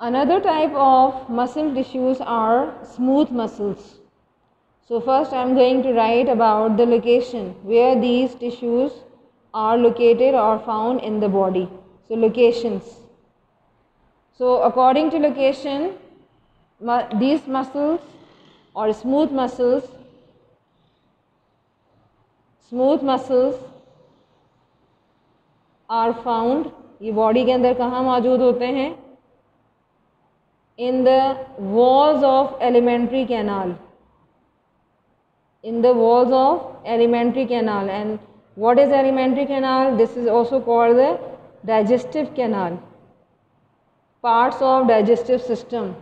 Another type of muscle tissues are smooth muscles. So first I am going to write about the location where these tissues are located or found in the body. So locations. So according to location, these muscles or smooth muscles are found, ये body के अंदर कहाँ मौजूद होते हैं? In the walls of alimentary canal. In the walls of alimentary canal. And what is alimentary canal? This is also called the digestive canal. Parts of digestive system.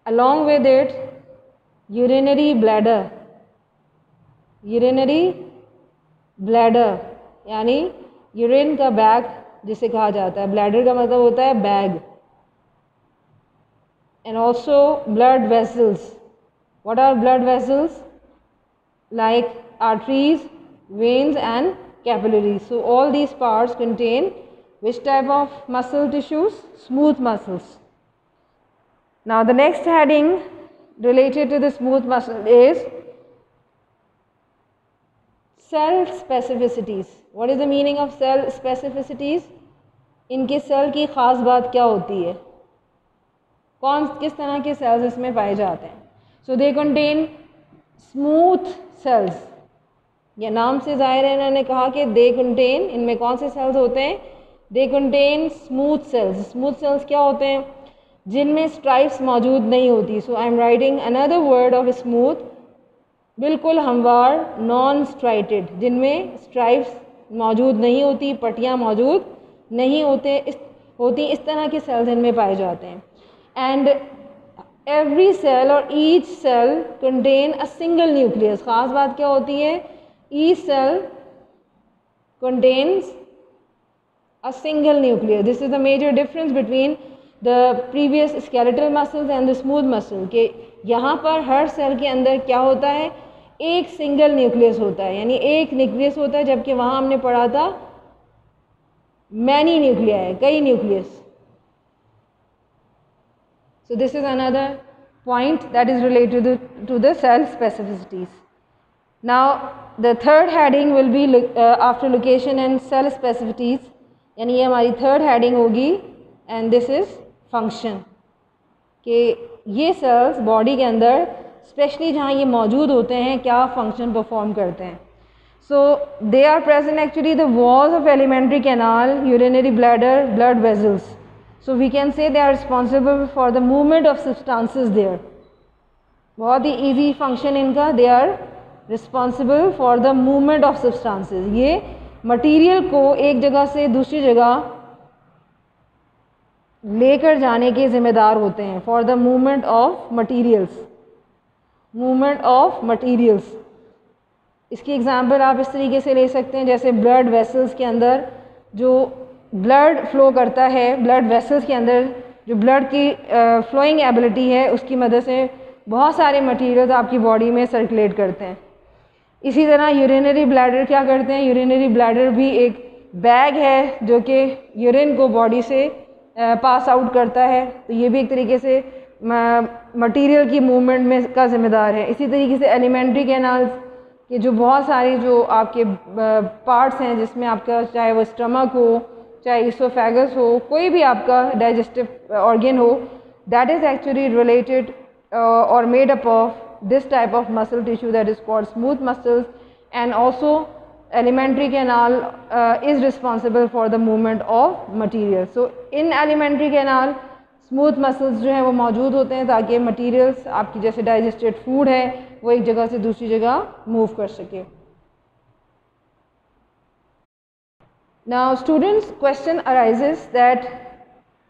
Along with it, urinary bladder. Urinary bladder यानी urine का bag जिसे कहा जाता है. Bladder का मतलब होता है bag. And also blood vessels. What are blood vessels? Like arteries, veins and capillaries. So all these parts contain which type of muscle tissues? Smooth muscles. Now the next heading related to the smooth muscle is cell specificities. What is the meaning of cell specificities? इनके cell की ख़ास बात क्या होती है? किस तरह के सेल्स इसमें पाए जाते हैं? सो दे कंटेन स्मूथ सेल्स. ये नाम से ज़ाहिर है, इन्होंने कहा कि दे कंटेन, इनमें कौन से सेल्स होते हैं? They contain smooth cells. Smooth cells क्या होते हैं? जिनमें स्ट्राइप्स मौजूद नहीं होती. So I am writing another word of smooth, बिल्कुल हमवार, नॉन स्ट्राइटेड, जिनमें स्ट्राइप्स मौजूद नहीं होती, पट्टियाँ मौजूद नहीं होती, इस तरह के सेल्स इनमें पाए जाते हैं. And every cell or each cell contain a single nucleus. ख़ास बात क्या होती है? Each cell contains a single nucleus. This is the major difference between the previous skeletal muscles and the smooth muscle. कि यहाँ पर हर सेल के अंदर क्या होता है? एक सिंगल न्यूक्लियस होता है, यानी एक न्यूक्लियस होता है, जबकि वहाँ हमने पढ़ा था मैनी न्यूक्लियाई, कई nucleus. So this is another point that is related to the cell specificities. Now the third heading will be after location and cell specificities, यानी ये हमारी third heading होगी. And this is function, कि ये cells body के अंदर specially जहाँ ये मौजूद होते हैं क्या function perform करते हैं. So they are present actually the walls of alimentary canal, urinary bladder, blood vessels. So we can say they are responsible for the movement of substances there. बहुत ही easy function इनका. They are responsible for the movement of substances. ये material को एक जगह से दूसरी जगह लेकर जाने के ज़िम्मेदार होते हैं. For the movement of materials. Movement of materials. इसकी एग्जाम्पल आप इस तरीके से ले सकते हैं, जैसे ब्लड वेसल्स के अंदर जो ब्लड फ्लो करता है, ब्लड वेसल्स के अंदर जो ब्लड की फ्लोइंग एबिलिटी है, उसकी मदद से बहुत सारे मटेरियल्स आपकी बॉडी में सर्कुलेट करते हैं. इसी तरह यूरिनरी ब्लैडर क्या करते हैं? यूरिनरी ब्लैडर भी एक बैग है जो कि यूरिन को बॉडी से पास आउट करता है. तो ये भी एक तरीके से मटेरियल की मूवमेंट में का ज़िम्मेदार है. इसी तरीके से एलिमेंट्री कैनाल्स के जो बहुत सारे जो आपके पार्ट्स हैं, जिसमें आपका चाहे वो स्टमक हो, चाहे इसोफेगस हो, कोई भी आपका डाइजेस्टिव ऑर्गन हो, दैट इज़ एक्चुअली रिलेटेड और made up of this type of muscle tissue that is called smooth muscles. And also alimentary canal is responsible for the movement of material. So in alimentary canal smooth muscles जो हैं वो मौजूद होते हैं ताकि materials आपकी जैसे digested food है वो एक जगह से दूसरी जगह मूव कर सके. Now students, question arises that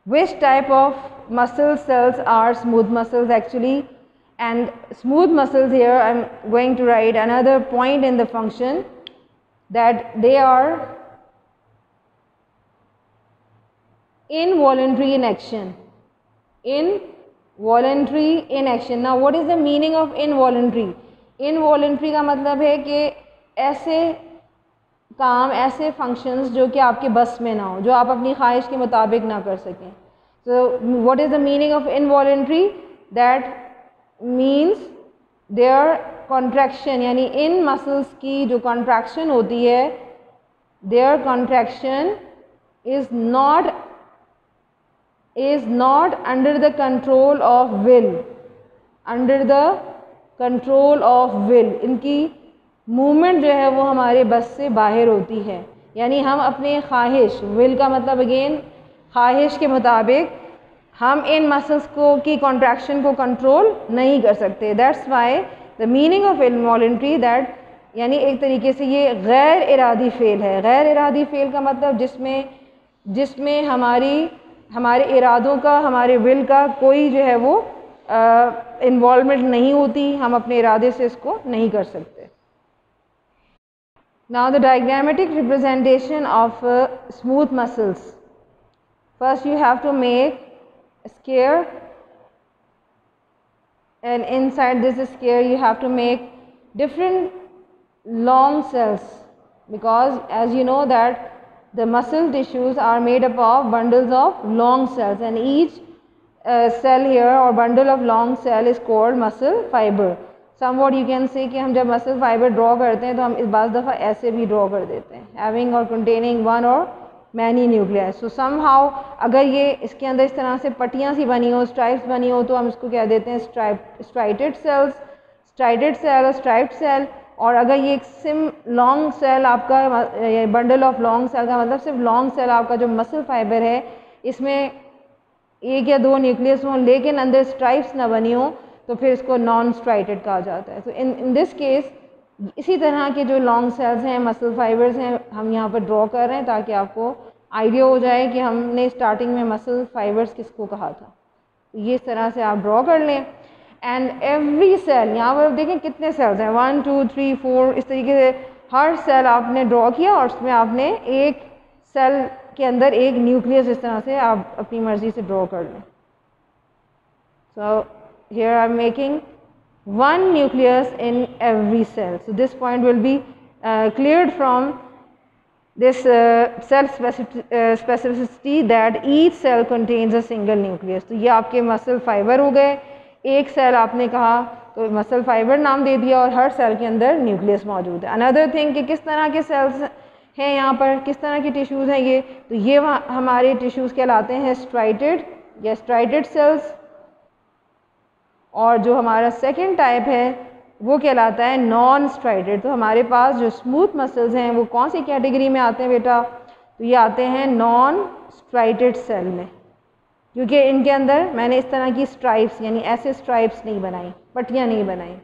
which type of muscle cells are smooth muscles actually, and smooth muscles here I am going to write another point in the function that they are involuntary in action. Involuntary in action. Now what is the meaning of involuntary? Involuntary का मतलब है कि ऐसे काम, ऐसे functions जो कि आपके बस में ना हो, जो आप अपनी ख्वाहिश के मुताबिक ना कर सकें. So what is the meaning of involuntary? That means their contraction, यानी इन muscles की जो contraction होती है, their contraction is not under the control of will, under the control of will. इनकी मूवमेंट जो है वो हमारे बस से बाहर होती है, यानी हम अपने ख्वाहिश, विल का मतलब अगेन ख्वाहिश के मुताबिक हम इन मसल्स को की कॉन्ट्रैक्शन को कंट्रोल नहीं कर सकते. That's why the meaning of involuntary, that यानी एक तरीके से ये गैर इरादी फेल है. गैर इरादी फेल का मतलब जिसमें हमारे इरादों का, हमारे विल का कोई जो है वो इन्वॉल्वमेंट नहीं होती, हम अपने इरादे से इसको नहीं कर सकते. Now the diagrammatic representation of smooth muscles. First you have to make a square, and inside this square you have to make different long cells, because as you know that the muscle tissues are made up of bundles of long cells, and each cell here or bundle of long cell is called muscle fiber. Somewhat you can say कि हम जब muscle fibre draw करते हैं तो हम इस बाज़ दफ़ा ऐसे भी ड्रॉ कर देते हैं, हैविंग और कंटेनिंग वन और मैनी न्यूक्लियस. सो समहाउ अगर ये इसके अंदर इस तरह से पट्टियाँ सी बनी हो, स्ट्राइप्स बनी हो, तो हम इसको क्या देते हैं, स्ट्राइटेड सेल्स, स्ट्राइटेड सेल और स्ट्राइप्ड सेल. और अगर ये एक लॉन्ग सेल आपका, बंडल ऑफ लॉन्ग सेल का मतलब सिर्फ लॉन्ग सेल आपका जो मसल फाइबर है, इसमें एक या दो न्यूक्लियस हों लेकिन अंदर स्ट्राइप्स ना बनी हो, तो फिर इसको नॉन स्ट्राइटेड कहा जाता है. तो इन दिस केस इसी तरह के जो लॉन्ग सेल्स हैं, मसल फाइबर्स हैं, हम यहाँ पर ड्रॉ कर रहे हैं ताकि आपको आइडिया हो जाए कि हमने स्टार्टिंग में मसल फाइबर्स किसको कहा था. तो ये इस तरह से आप ड्रॉ कर लें. एंड एवरी सेल, यहाँ पर देखें कितने सेल्स हैं, 1 2 3 4, इस तरीके से हर सेल आपने ड्रॉ किया और उसमें आपने एक सेल के अंदर एक न्यूक्लियस इस तरह से आप अपनी मर्ज़ी से ड्रॉ कर लें. सो here I am making one nucleus in every cell. So this point will be cleared from this cell specificity that each cell contains a single nucleus. तो ये आपके मसल फाइबर हो गए. एक सेल आपने कहा तो मसल फाइबर नाम दे दिया और हर सेल के अंदर न्यूक्लियस मौजूद है. अनदर थिंग कि किस तरह के सेल्स हैं यहाँ पर, किस तरह के टिश्यूज़ हैं ये, तो ये हमारे टिश्यूज़ कहलाते हैं स्ट्राइटेड या स्ट्राइटेड सेल्स. और जो हमारा सेकंड टाइप है वो कहलाता है नॉन स्ट्राइटेड. तो हमारे पास जो स्मूथ मसल्स हैं वो कौन सी कैटेगरी में आते हैं बेटा, तो ये आते हैं नॉन स्ट्राइटेड सेल में, क्योंकि इनके अंदर मैंने इस तरह की स्ट्राइप्स यानी ऐसे स्ट्राइप्स नहीं बनाई, पट्टियाँ नहीं बनाई.